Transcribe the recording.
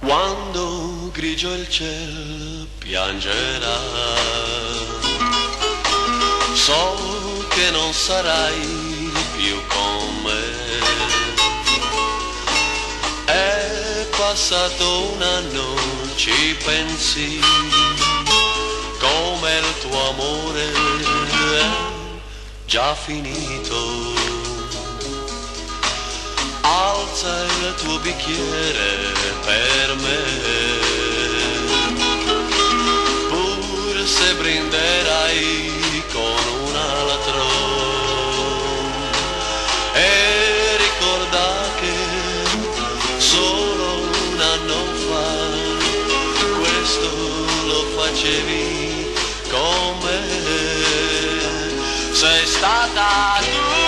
Quando grigio il cielo piangerà, so che non sarai più con me. È passato un anno, ci pensi, come il tuo amore è già finito. Alza il tuo bicchiere per me, pur se brinderai con un altro. E ricorda che solo un anno fa questo lo facevi con me. Sei stata tu.